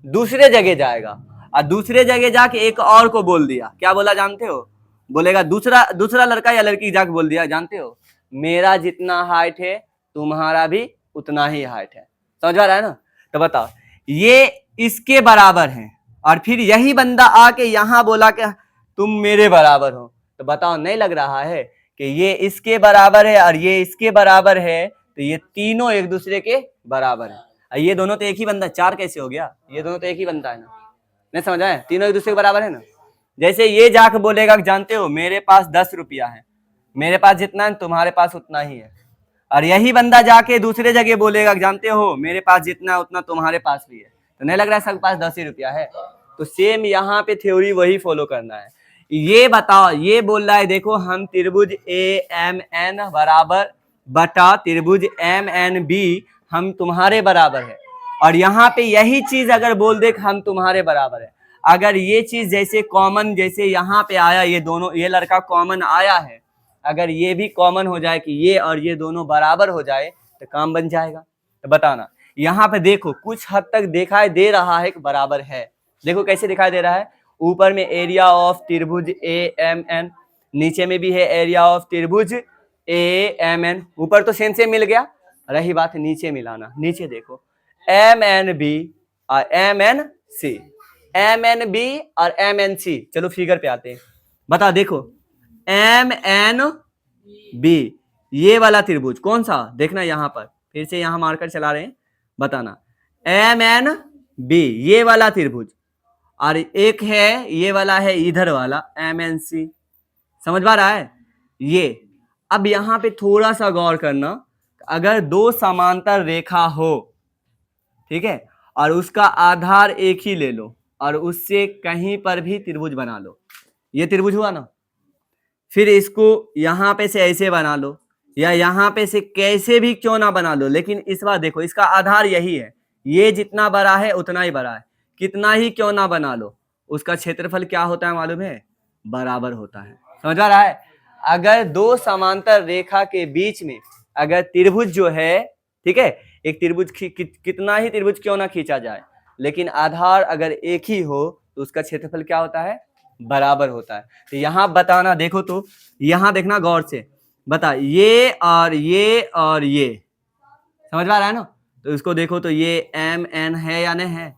दूसरे जगह जाएगा, और दूसरे जगह जाके एक और को बोल दिया, क्या बोला जानते हो, बोलेगा दूसरा लड़का या लड़की जाके बोल दिया, जानते हो मेरा जितना हाइट है तुम्हारा भी उतना ही हाइट है। समझ आ रहा है ना। तो बताओ ये इसके बराबर है, और फिर यही बंदा आके यहां बोला कि तुम मेरे बराबर हो। तो बताओ नहीं लग रहा है कि ये इसके बराबर है और ये इसके बराबर है, तो ये तीनों एक दूसरे के बराबर है। ये दोनों तो एक ही बंदा, चार कैसे हो गया, ये दोनों तो एक ही बंदा है ना, नहीं समझ आए, तीनों एक दूसरे के बराबर है ना। जैसे ये जाके बोलेगा जानते हो मेरे पास 10 रुपया है, मेरे पास जितना है तुम्हारे पास उतना ही है, और यही बंदा जाके दूसरे जगह बोलेगा जानते हो मेरे पास जितना है उतना तुम्हारे पास भी है, तो नहीं लग रहा है सबके पास 10 ही रुपया है। तो सेम यहाँ पे थ्योरी वही फॉलो करना है। ये बताओ, ये बोल रहा है देखो हम त्रिभुज ए एम एन बराबर बटा त्रिभुज एम एन बी हम तुम्हारे बराबर है, और यहाँ पे यही चीज अगर बोल दे हम तुम्हारे बराबर है, अगर ये चीज जैसे कॉमन, जैसे यहाँ पे आया ये दोनों, ये लड़का कॉमन आया है, अगर ये भी कॉमन हो जाए कि ये और ये दोनों बराबर हो जाए तो काम बन जाएगा। तो बताना, यहाँ पे देखो कुछ हद तक दिखाई दे रहा है कि बराबर है। देखो कैसे दिखाई दे रहा है, ऊपर में एरिया ऑफ त्रिभुज ए एम एन, नीचे में भी है एरिया ऑफ त्रिभुज ए एम एन, ऊपर तो सेम सेम मिल गया, रही बात नीचे मिलाना। नीचे देखो एम एन बी और M N C, M N B और एम एन सी। चलो फिगर पे आते हैं, बता देखो एम एन बी ये वाला त्रिभुज कौन सा, देखना यहाँ पर फिर से यहाँ मार्कर चला रहे हैं, बताना एम एन बी ये वाला त्रिभुज, और एक है ये वाला है इधर वाला एम एन सी। समझ पा रहा है ये। अब यहाँ पे थोड़ा सा गौर करना, अगर दो समांतर रेखा हो, ठीक है, और उसका आधार एक ही ले लो और उससे कहीं पर भी त्रिभुज बना लो, ये त्रिभुज हुआ ना, फिर इसको यहां पे से ऐसे बना लो या यहां पे से कैसे भी क्यों ना बना लो, लेकिन इस बार देखो इसका आधार यही है, ये जितना बड़ा है उतना ही बड़ा है, कितना ही क्यों ना बना लो उसका क्षेत्रफल क्या होता है मालूम है, बराबर होता है। समझ आ रहा है। अगर दो समांतर रेखा के बीच में अगर त्रिभुज जो है, ठीक है, एक त्रिभुज कितना ही त्रिभुज क्यों ना खींचा जाए, लेकिन आधार अगर एक ही हो तो उसका क्षेत्रफल क्या होता है, बराबर होता है। तो यहां बताना, देखो तो यहां देखना गौर से, बता ये और ये और ये, समझ में आ रहा है ना। तो इसको देखो तो ये एम एन है या नहीं है,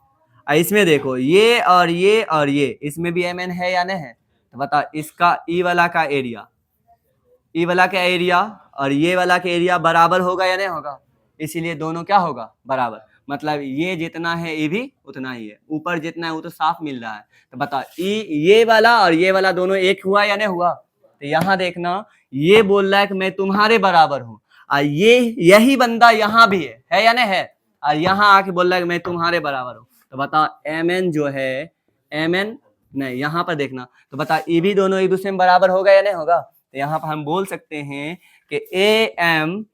इसमें देखो ये और ये और ये, इसमें भी एम एन है या नहीं है। तो बता इसका ई वाला का एरिया, ई वाला का एरिया और ये वाला का एरिया बराबर होगा या नहीं होगा, इसीलिए दोनों क्या होगा, बराबर। मतलब ये जितना है ये भी उतना ही है, ऊपर जितना है वो तो साफ मिल रहा है। तो बता ये वाला और ये वाला दोनों एक हुआ या नहीं हुआ। तो यहाँ देखना ये बोल रहा है कि मैं तुम्हारे बराबर हूँ, और ये यही बंदा यहाँ भी है या नहीं है, और यहाँ आके बोल रहा है कि मैं तुम्हारे बराबर हूँ। तो बता एम एन जो है, एम एन नहीं यहाँ पर देखना, तो बता ये भी दोनों एक दूसरे में बराबर होगा या नहीं होगा। तो यहाँ पर हम बोल सकते हैं कि ए एम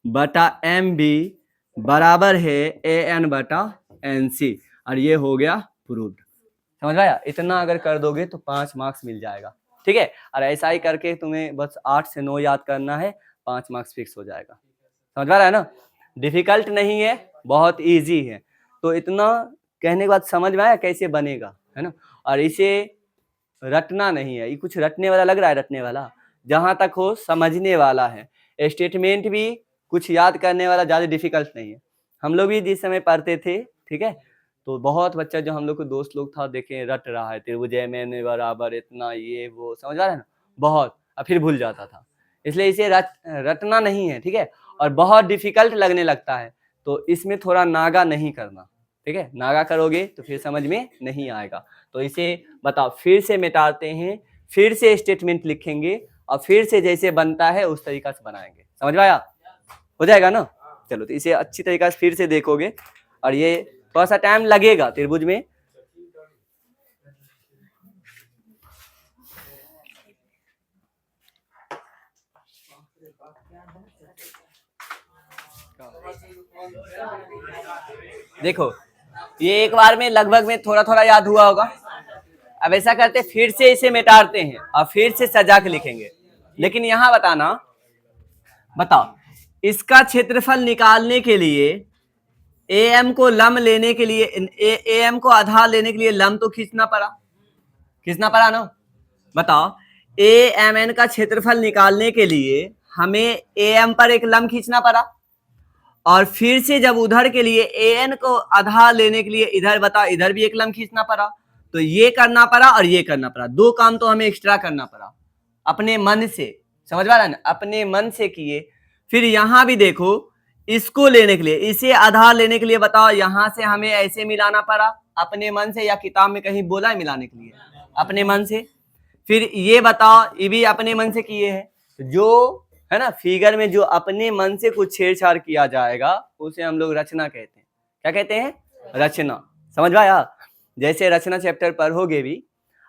बटा एम बी बराबर है ए एन बटा एन सी, और ये हो गया प्रूव्ड। समझ आया। इतना अगर कर दोगे तो 5 मार्क्स मिल जाएगा, ठीक है। और ऐसा ही करके तुम्हें बस 8 से 9 याद करना है, 5 मार्क्स फिक्स हो जाएगा। समझ आ रहा है ना, डिफिकल्ट नहीं है, बहुत इजी है। तो इतना कहने के बाद समझ में आया कैसे बनेगा, है ना। और इसे रटना नहीं है, ये कुछ रटने वाला लग रहा है, रटने वाला जहां तक हो समझने वाला है। स्टेटमेंट भी कुछ याद करने वाला ज्यादा डिफिकल्ट नहीं है। हम लोग भी जिस समय पढ़ते थे, ठीक है, तो बहुत बच्चा जो हम लोग को दोस्त लोग था, देखे रट रहा है त्रिभुजय में बराबर इतना, ये वो, समझ आ रहा है ना, बहुत, और फिर भूल जाता था। इसलिए इसे रटना नहीं है, ठीक है, और बहुत डिफिकल्ट लगने लगता है, तो इसमें थोड़ा नागा नहीं करना, ठीक है। नागा करोगे तो फिर समझ में नहीं आएगा। तो इसे बताओ, फिर से मिटाते हैं, फिर से स्टेटमेंट लिखेंगे, और फिर से जैसे बनता है उस तरीका से बनाएंगे। समझ में आया? हो जाएगा ना? चलो, तो इसे अच्छी तरीका से फिर से देखोगे, और ये थोड़ा सा टाइम लगेगा त्रिभुज में। देखो, ये एक बार में लगभग में थोड़ा थोड़ा याद हुआ होगा। अब ऐसा करते, फिर से इसे मिटाते हैं और फिर से सजा के लिखेंगे। लेकिन यहां बताओ, इसका क्षेत्रफल निकालने के लिए एम को लंब लेने के लिए, एम को आधार लेने के लिए लंब तो खींचना पड़ा ना। बताओ, ए एम एन का क्षेत्रफल निकालने के लिए हमें ए एम पर एक लंब खींचना पड़ा, और फिर से जब उधर के लिए ए एन को आधार लेने के लिए इधर बताओ, इधर भी एक लंब खींचना पड़ा। तो ये करना पड़ा और ये करना पड़ा, दो काम तो हमें एक्स्ट्रा करना पड़ा अपने मन से। समझ पा रहा है ना? अपने मन से किए। फिर यहां भी देखो, इसको लेने के लिए, इसे आधार लेने के लिए बताओ, यहां से हमें ऐसे मिलाना पड़ा अपने मन से, या किताब में कहीं बोला है मिलाने के लिए? अपने मन से। फिर ये बताओ, ये भी अपने मन से किए हैं। जो है ना, फिगर में जो अपने मन से कुछ छेड़छाड़ किया जाएगा उसे हम लोग रचना कहते हैं। क्या कहते हैं? रचना। समझ पाया? जैसे रचना चैप्टर पढ़ोगे भी,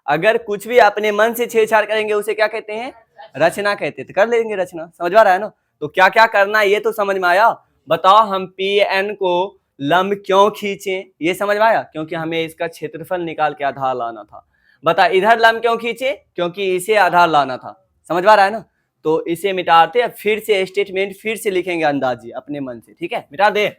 अगर कुछ भी अपने मन से छेड़छाड़ करेंगे उसे क्या कहते हैं? रचना कहते हैं। तो कर लेंगे रचना। समझ पा रहा है ना? तो क्या क्या करना है ये तो समझ में आया। बताओ, हम पी एन को लंब क्यों खींचे, ये समझ में आया? क्योंकि हमें इसका क्षेत्रफल निकाल के आधार लाना था। बता, इधर लंब क्यों खींचे? क्योंकि इसे आधार लाना था। समझ पा रहा है ना? तो इसे मिटाते हैं, फिर से स्टेटमेंट फिर से लिखेंगे अंदाजी अपने मन से। ठीक है, मिटा दे।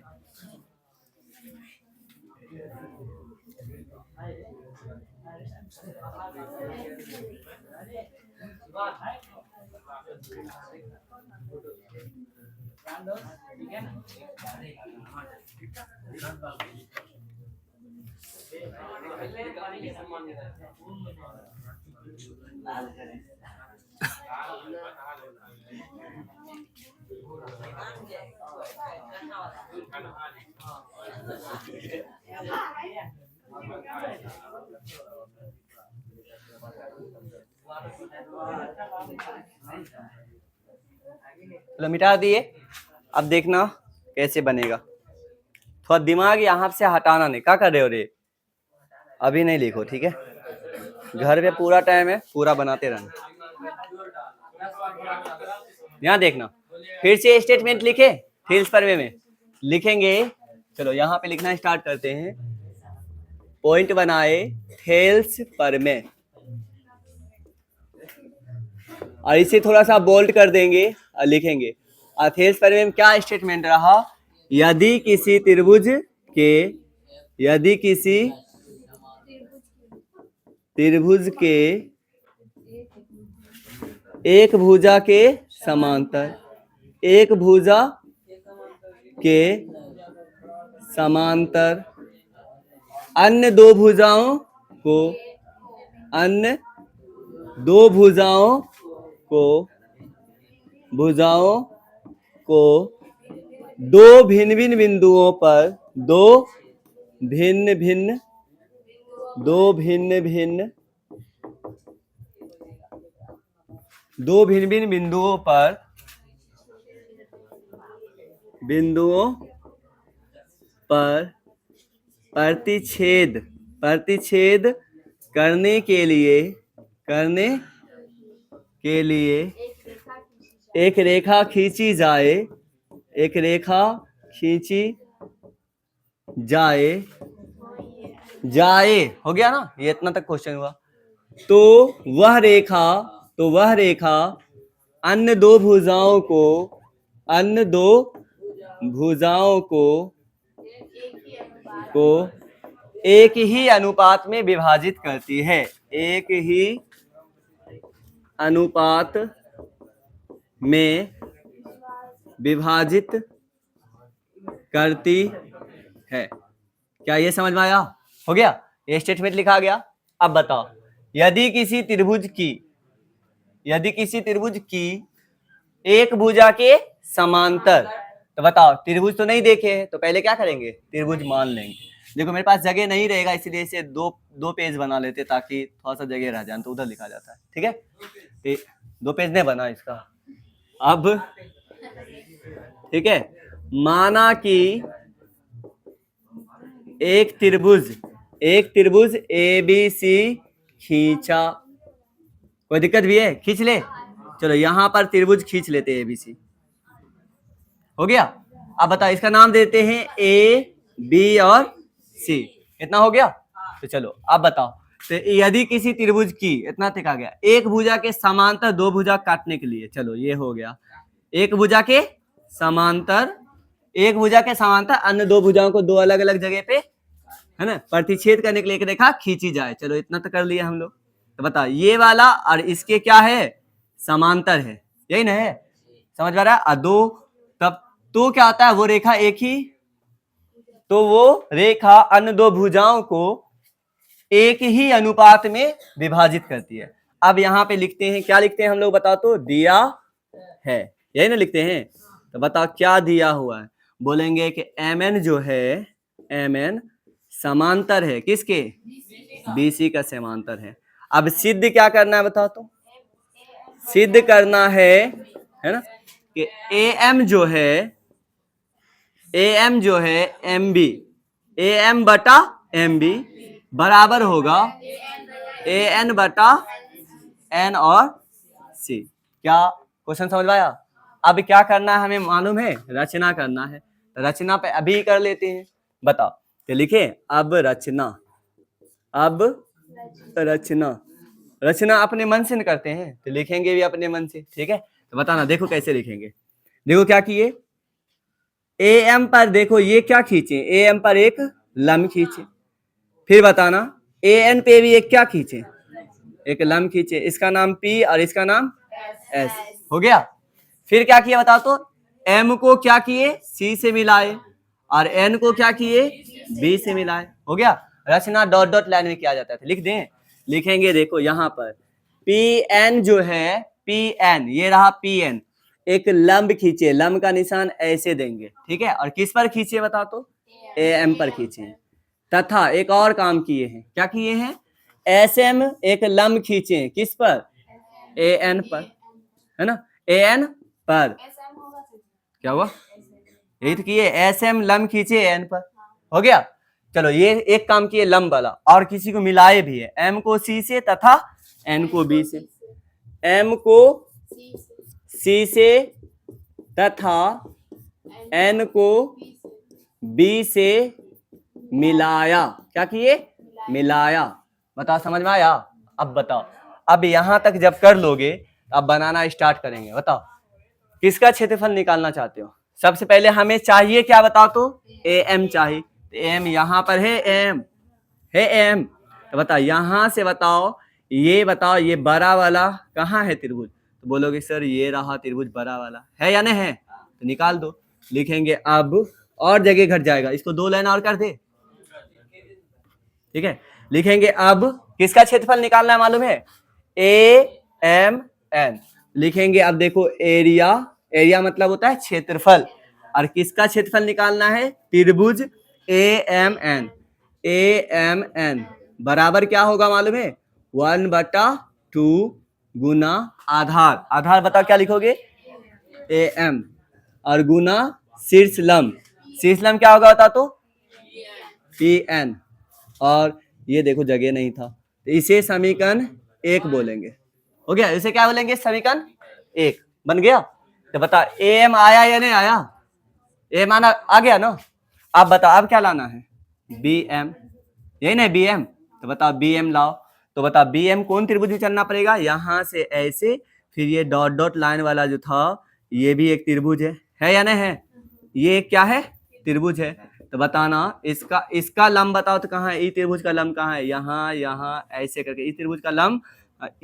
चलो मिटा दिए। अब देखना कैसे बनेगा। थोड़ा दिमाग यहाँ से हटाना नहीं। क्या कर रहे हो रे? अभी नहीं लिखो, ठीक है? घर पे पूरा टाइम है, पूरा बनाते रहना। यहाँ देखना, फिर से स्टेटमेंट लिखे, थेल्स पर वे में लिखेंगे। चलो यहाँ पे लिखना स्टार्ट करते हैं। पॉइंट बनाए थेल्स पर में, और इसे थोड़ा सा बोल्ड कर देंगे और लिखेंगे। थेल्स पर में क्या स्टेटमेंट रहा? यदि किसी त्रिभुज के एक भुजा के समांतर, एक भुजा के समांतर अन्य दो भुजाओं को दो भिन्न भिन्न बिंदुओं पर, दो भिन्न भिन्न बिंदुओं पर प्रतिच्छेद करने के लिए एक रेखा खींची जाए। हो गया ना? ये इतना तक क्वेश्चन हुआ। तो वह रेखा अन्य दो भुजाओं को एक ही अनुपात में विभाजित करती है। एक ही अनुपात में विभाजित करती है। क्या ये समझ में आया? हो गया, ये स्टेटमेंट लिखा गया। अब बताओ, यदि किसी त्रिभुज की एक भुजा के समांतर, तो बताओ त्रिभुज तो नहीं देखे हैं, तो पहले क्या करेंगे? त्रिभुज मान लेंगे। देखो मेरे पास जगह नहीं रहेगा, इसलिए इसे दो पेज बना लेते ताकि थोड़ा सा जगह रह जाए, तो उधर लिखा जाता है। ठीक है, तो 2 पेज नहीं बना इसका। अब ठीक है, माना कि एक त्रिभुज ABC खींचा, कोई दिक्कत भी है? खींच ले। चलो यहां पर त्रिभुज खींच लेते हैं ABC। हो गया। अब बताओ, इसका नाम देते हैं A, B और C। इतना हो गया। तो चलो अब बताओ, तो यदि किसी त्रिभुज की, इतना तक आ गया, एक भुजा के समांतर दो भुजा काटने के लिए, चलो ये हो गया, एक भुजा के समांतर अन्य दो भुजाओं को दो अलग अलग जगह पे, है ना, प्रतिच्छेद करने के लिए एक रेखा खींची जाए। चलो इतना तो कर लिया हम लोग। तो बता, ये वाला और इसके क्या है? समांतर है, यही ना है? समझ में आ रहा है? दो, तब तो क्या आता है? वो रेखा एक ही, तो वो रेखा अन्य दो भुजाओं को एक ही अनुपात में विभाजित करती है। अब यहाँ पे लिखते हैं, क्या लिखते हैं हम लोग? बताओ तो, दिया है, यही ना लिखते हैं। तो बताओ क्या दिया हुआ है? बोलेंगे कि MN जो है, MN समांतर है किसके? BC का समांतर है। अब सिद्ध क्या करना है बताओ तो? सिद्ध करना है ना, कि AM जो है MB, AM बटा MB बराबर होगा AN बटा N और C। क्या क्वेश्चन समझ में आया? अब क्या करना है हमें मालूम है? रचना करना है। तो रचना पे अभी कर लेते हैं। बताओ, तो लिखे अब रचना अपने मन से न करते हैं, तो लिखेंगे भी अपने मन से। ठीक है, तो बताना, देखो कैसे लिखेंगे। देखो क्या किए, AM पर देखो ये क्या खींचे? AM पर एक लंब खींचे। फिर बताना, AN पे भी एक क्या खींचे? एक लंब खींचे। इसका नाम P और इसका नाम S। हो गया। फिर क्या किया बताओ तो? M को क्या किए? C से मिलाए, और N को क्या किए? B से मिलाए। हो गया। रचना डॉट डॉट लाइन में किया जाता है। लिख दें, लिखेंगे। देखो यहाँ पर PN जो है, PN, ये रहा PN, एक लंब खींचे, लंब का निशान ऐसे देंगे। ठीक है, और किस पर खींचे बताओ तो? AM पर खींचे। तथा एक और काम किए हैं, क्या किए हैं? SM एक लंब खींचे, किस पर? AN पर, है ना, AN पर। क्या हुआ? यही तो किए, SM लंब खींचे AN पर। हो गया। चलो ये एक काम किए लंब वाला, और किसी को मिलाए भी है, M को C से तथा N को B से। M को C से तथा N को B से मिलाया। क्या किए? मिलाया। बताओ समझ में आया? अब बताओ, अब यहां तक जब कर लोगे, अब बनाना स्टार्ट करेंगे। बताओ किसका क्षेत्रफल निकालना चाहते हो? सबसे पहले हमें चाहिए क्या बताओ तो? AM चाहिए। तो AM यहाँ पर है, AM है, AM। तो बताओ यहां से बताओ, ये बताओ ये बड़ा वाला कहाँ है त्रिभुज? तो बोलोगे सर ये रहा त्रिभुज बड़ा वाला, है या नहीं है? तो निकाल दो। लिखेंगे अब, और जगह घट जाएगा, इसको 2 लाइन और कर दे। ठीक है, लिखेंगे अब किसका क्षेत्रफल निकालना है मालूम है? AMN लिखेंगे। अब देखो एरिया मतलब होता है क्षेत्रफल, और किसका क्षेत्रफल निकालना है? त्रिभुज AMN बराबर क्या होगा मालूम है? 1/2 गुना आधार बताओ क्या लिखोगे? AM, और गुना शीर्ष लंब क्या होगा बता तो? PN। और ये देखो जगह नहीं था, तो इसे समीकरण 1 बोलेंगे। हो गया। इसे क्या बोलेंगे? समीकरण 1 बन गया। तो बता AM आया या नहीं आया? AM आना आ गया ना। अब बताओ अब क्या लाना है? BM, यही ना BM। तो बताओ BM लाओ। तो बताओ BM कौन त्रिभुज में चलना पड़ेगा? यहां से ऐसे, फिर ये डॉट डॉट लाइन वाला जो था, ये भी एक त्रिभुज है या नहीं है? ये क्या है? त्रिभुज है। तो बताना इसका लंब बताओ तो कहाँ है? इस त्रिभुज का लंब कहाँ है? यहाँ ऐसे करके इस त्रिभुज का लंब,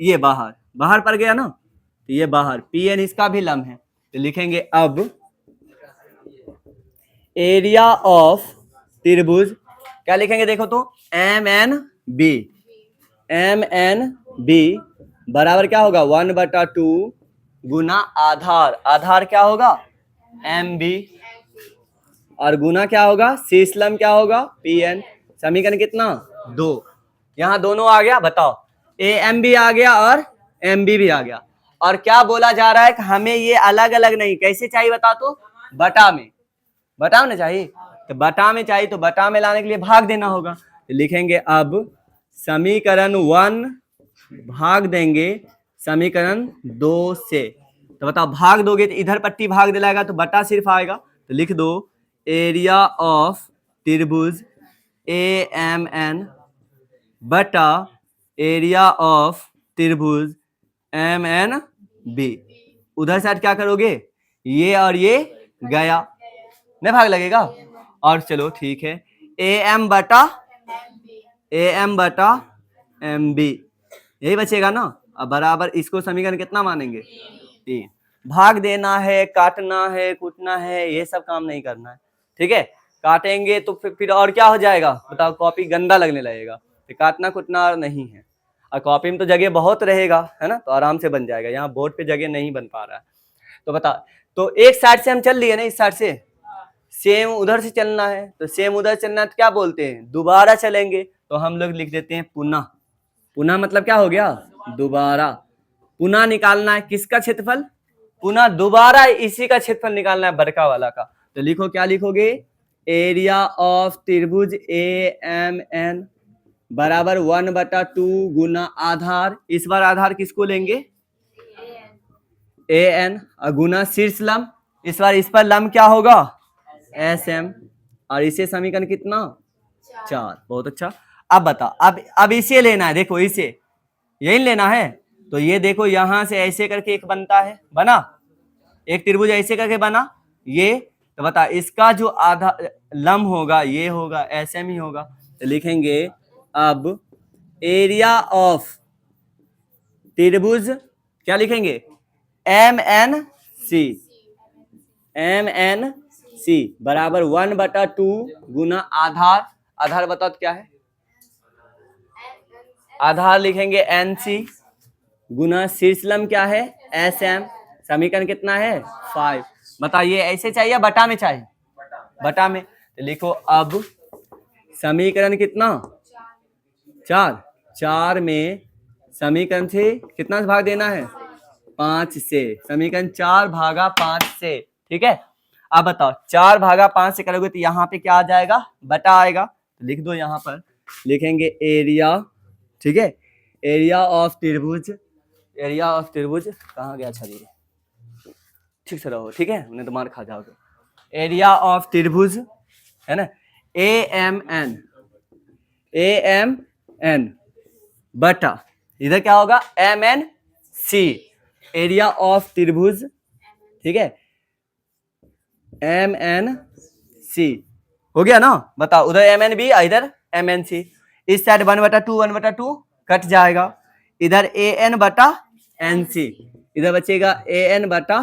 ये बाहर पड़ गया ना, तो ये बाहर। PN इसका भी लंब है। तो लिखेंगे अब एरिया ऑफ त्रिभुज क्या लिखेंगे देखो तो M N B, M N B बराबर क्या होगा 1/2 गुना आधार, आधार क्या होगा एम बी और गुना क्या होगा शीर्षलंब क्या होगा पी एन। समीकरण कितना 2, यहाँ दोनों आ गया। बताओ ए एम बी आ गया और एम बी भी आ गया। और क्या बोला जा रहा है कि हमें ये अलग अलग नहीं कैसे चाहिए बता तो बटा में, बटा में चाहिए तो बटा में चाहिए तो बटा में लाने के लिए भाग देना होगा। तो लिखेंगे अब समीकरण 1 भाग देंगे समीकरण 2 से। तो बताओ भाग दोगे तो इधर पट्टी भाग दिलाएगा तो बटा सिर्फ आएगा। तो लिख दो एरिया ऑफ त्रिभुज ए एम एन बटा एरिया ऑफ त्रिभुज एम एन बी। उधर साइड क्या करोगे ये और ये गया नहीं भाग लगेगा। और चलो ठीक है ए एम बटा एम बी यही बचेगा ना। अब बराबर इसको समीकरण कितना मानेंगे 3। भाग देना है काटना है कूटना है ये सब काम नहीं करना है ठीक है। काटेंगे तो फिर और क्या हो जाएगा बताओ कॉपी गंदा लगने लगेगा। तो काटना कुटना और नहीं है और कॉपी में तो जगह बहुत रहेगा है ना तो आराम से बन जाएगा। यहाँ बोर्ड पे जगह नहीं बन पा रहा है तो बता। तो एक साइड से हम चल लिए ना इस साइड से सेम उधर से चलना है तो सेम उधर चलना है तो क्या बोलते हैं दोबारा चलेंगे। तो हम लोग लिख देते हैं पुनः। पुनः मतलब क्या हो गया दोबारा। पुनः निकालना है किसका क्षेत्रफल पुनः दोबारा इसी का क्षेत्रफल निकालना है बड़का वाला का। तो लिखो क्या लिखोगे एरिया ऑफ त्रिभुज ए एम एन बराबर 1/2 गुना आधार। इस बार आधार किसको लेंगे ए एन और गुना शीर्ष लंब। इस बार इस पर लंब क्या होगा एस एम और इसे समीकरण कितना 4। बहुत अच्छा। अब बता अब इसे लेना है देखो इसे यही लेना है। तो ये देखो यहां से ऐसे करके एक बनता है बना एक त्रिभुज ऐसे करके बना ये। तो बता इसका जो आधा लंब होगा ये होगा एस एम ही होगा। तो लिखेंगे अब एरिया ऑफ त्रिभुज क्या लिखेंगे एम एन सी बराबर 1/2 गुना आधार। आधार बताओ तो क्या है आधार लिखेंगे एन सी गुना शीर्षलंब क्या है एस एम। समीकरण कितना है 5। बताइए ऐसे चाहिए या बटा में चाहिए बटा में। तो लिखो अब समीकरण कितना 4 में समीकरण से कितना भाग देना है 5 से। समीकरण 4 भागा 5 से ठीक है। अब बताओ 4 भागा 5 से करोगे तो यहाँ पे क्या आ जाएगा बटा आएगा। तो लिख दो यहाँ पर लिखेंगे एरिया ठीक है एरिया ऑफ त्रिभुज कहाँ गया छवि ठीक से रहो ठीक है उन्हें तो मार खा जाओगे। एरिया ऑफ त्रिभुज है ना ए एम एन बटा इधर क्या होगा M N C area of त्रिभुज ठीक है एम एन सी हो गया ना। बताओ उधर एम एन बी इधर एम एन सी। इस साइड 1/2 कट जाएगा इधर ए एन बटा एन सी इधर बचेगा ए एन बटा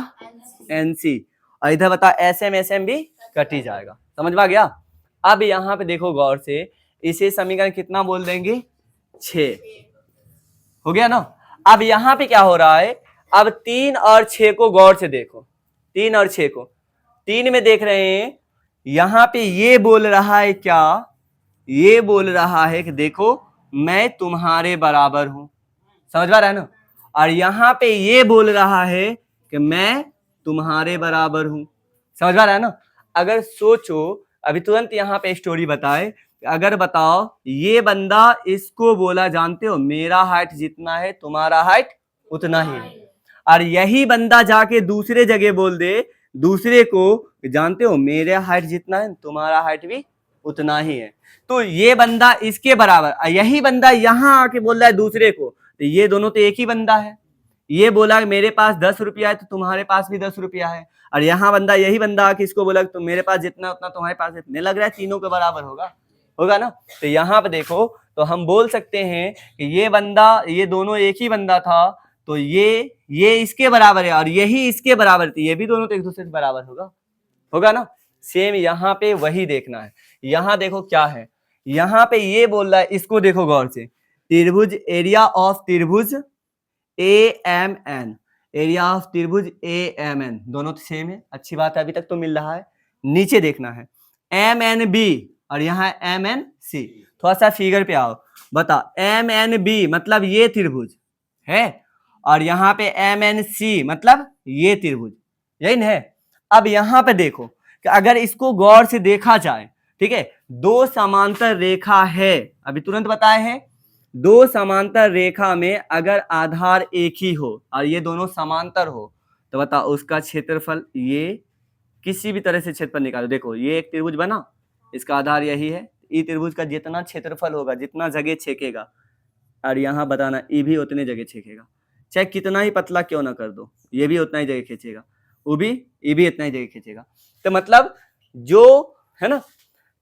एन सी और इधर बता एस एम भी कट ही जाएगा। समझ में आ गया। अब यहाँ पे देखो गौर से इसे समीकरण कितना बोल देंगे 6 हो गया ना। अब यहाँ पे क्या हो रहा है अब 3 और 6 को गौर से देखो 3 और 6 को 3 में देख रहे हैं यहाँ पे ये बोल रहा है क्या ये बोल रहा है कि देखो मैं तुम्हारे बराबर हूं। समझ में आ रहा है ना। और यहाँ पे ये बोल रहा है कि मैं तुम्हारे बराबर हूं। समझ में आ रहा है ना। अगर सोचो अभी तुरंत यहाँ पे स्टोरी बताए अगर बताओ ये बंदा इसको बोला जानते हो मेरा हाइट जितना है तुम्हारा हाइट उतना ही है और यही बंदा जाके दूसरे जगह बोल दे दूसरे को जानते हो मेरे हाइट जितना है तुम्हारा हाइट भी उतना ही है। तो ये बंदा इसके बराबर यही बंदा यहाँ आके बोल रहा है दूसरे को तो ये दोनों तो एक ही बंदा है। ये बोला मेरे पास 10 रुपया है तो तुम्हारे पास भी 10 रुपया है और यहाँ बंदा यही बंदा आके इसको बोला तो मेरे पास जितना उतना तुम्हारे पास है। लग रहा है तीनों के बराबर होगा ना। तो यहाँ पे देखो तो हम बोल सकते हैं कि ये बंदा ये दोनों एक ही बंदा था तो ये इसके बराबर है और यही इसके बराबर थी ये भी दोनों तो एक दूसरे से बराबर होगा ना। सेम यहाँ पे वही देखना है। यहाँ देखो क्या है, यहाँ पे ये बोल रहा है, इसको देखो गौर से, त्रिभुज, एरिया ऑफ त्रिभुज AMN, एरिया ऑफ त्रिभुज AMN, दोनों तो सेम है, अच्छी बात है, अभी तक तो मिल रहा है। नीचे देखना है MNB और यहाँ MNC। थोड़ा सा फिगर पे आओ, बता MNB मतलब ये त्रिभुज है और यहाँ पे MNC मतलब ये त्रिभुज, यही ना है। अब यहाँ पे देखो कि अगर इसको गौर से देखा जाए, ठीक है, दो समांतर रेखा है, अभी तुरंत बताए हैं, दो समांतर रेखा में अगर आधार एक ही हो और ये दोनों समांतर हो तो बताओ उसका क्षेत्रफल, ये किसी भी तरह से क्षेत्रफल निकालो। देखो ये एक त्रिभुज बना, इसका आधार यही है, ई त्रिभुज का जितना क्षेत्रफल होगा, जितना जगह छेकेगा, और यहाँ बताना ई भी उतने जगह छेकेगा, चाहे कितना ही पतला क्यों ना कर दो, ये भी उतना ही जगह खींचेगा, वो भी, ये भी इतना ही जगह खींचेगा। तो मतलब जो है ना,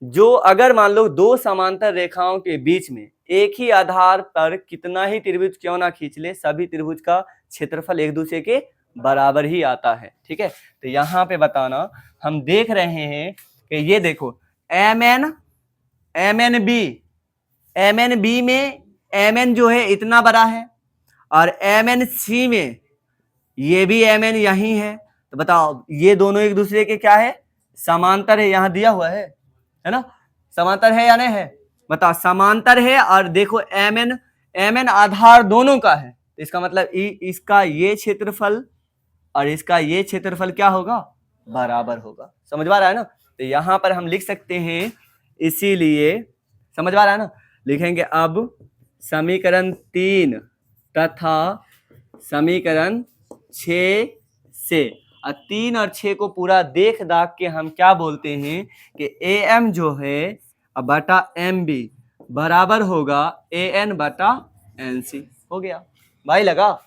जो अगर मान लो दो समांतर रेखाओं के बीच में एक ही आधार पर कितना ही त्रिभुज क्यों ना खींच ले, सभी त्रिभुज का क्षेत्रफल एक दूसरे के बराबर ही आता है, ठीक है। तो यहाँ पे बताना, हम देख रहे हैं कि ये देखो MNB में MN जो है इतना बड़ा है और MNC में ये भी MN यही है, तो बताओ ये दोनों एक दूसरे के क्या है, समांतर है, यहाँ दिया हुआ है ना, समांतर है या नहीं है, बताओ समांतर है। और देखो MN आधार दोनों का है, तो इसका मतलब इसका ये क्षेत्रफल और इसका ये क्षेत्रफल क्या होगा, बराबर होगा। समझ में आ रहा है ना। तो यहाँ पर हम लिख सकते हैं, इसीलिए समझ में आ रहा है ना, लिखेंगे अब समीकरण 3 तथा समीकरण 6 से, 3 और 6 को पूरा देख दाख के हम क्या बोलते हैं कि AM जो है बटा MB बराबर होगा AN बटा NC। हो गया भाई, लगा।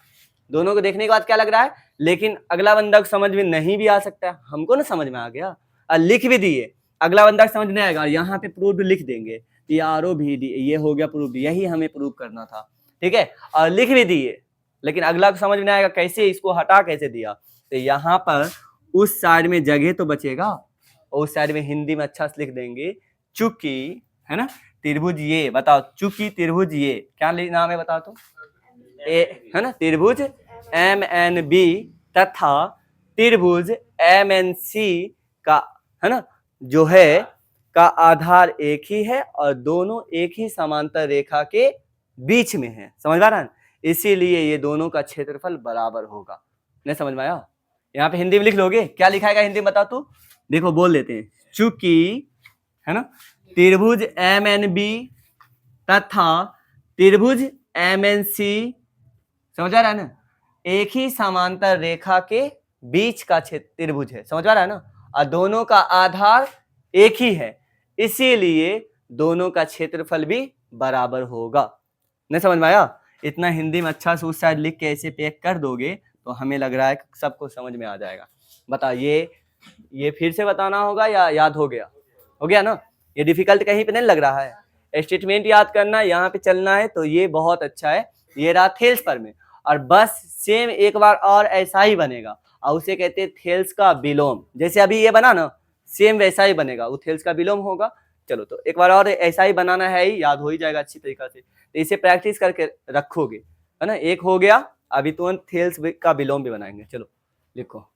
दोनों को देखने के बाद क्या लग रहा है, लेकिन अगला बंदा को समझ में नहीं भी आ सकता है, हमको ना समझ में आ गया और लिख भी दिए, अगला बंदा समझ नहीं आएगा, यहाँ पे प्रूफ लिख देंगे, PROVD, ये हो गया प्रूफ, यही हमें प्रूफ करना था, ठीक है, और लिख भी दिए, लेकिन अगला को समझ में आएगा कैसे, इसको हटा कैसे दिया। तो यहाँ पर उस साइड में जगह तो बचेगा और उस साइड में हिंदी में अच्छा से लिख देंगे, चूंकि है ना त्रिभुज ये, बताओ चूंकि त्रिभुज ये क्या नाम है, बताओ तो, है ना, त्रिभुज MNB तथा त्रिभुज MNC का, है ना, जो है का आधार एक ही है और दोनों एक ही समांतर रेखा के बीच में है। समझ में आ रहा है, इसीलिए ये दोनों का क्षेत्रफल बराबर होगा। नहीं समझ में आया, यहाँ पे हिंदी में लिख लोगे, क्या लिखा है हिंदी में बताओ तो, देखो बोल देते हैं, चूंकि है ना त्रिभुज MNB तथा त्रिभुज MNC, समझ आ रहा है ना, एक ही समांतर रेखा के बीच का त्रिभुज है। समझ आ रहा है ना, और दोनों का आधार एक ही है, इसीलिए दोनों का क्षेत्रफल भी बराबर होगा। नहीं समझ में आया, इतना हिंदी में अच्छा से उस साइड लिख के ऐसे पैक कर दोगे तो हमें लग रहा है सबको समझ में आ जाएगा। बता ये फिर से बताना होगा या याद हो गया, हो गया ना, ये डिफिकल्ट कहीं पे नहीं लग रहा है, स्टेटमेंट याद करना, यहाँ पे चलना है, तो ये बहुत अच्छा है। ये रहा थेल्स पर में, और बस सेम एक बार और ऐसा ही बनेगा, और उसे कहते हैं थेल्स का विलोम, जैसे अभी ये बना ना सेम वैसा ही बनेगा, वो थेल्स का विलोम होगा। चलो तो एक बार और ऐसा ही बनाना है, ही याद हो ही जाएगा अच्छी तरीका से, तो इसे प्रैक्टिस करके रखोगे, है ना। एक हो गया, अभी तुरंत थेल्स का विलोम भी बनाएंगे। चलो लिखो।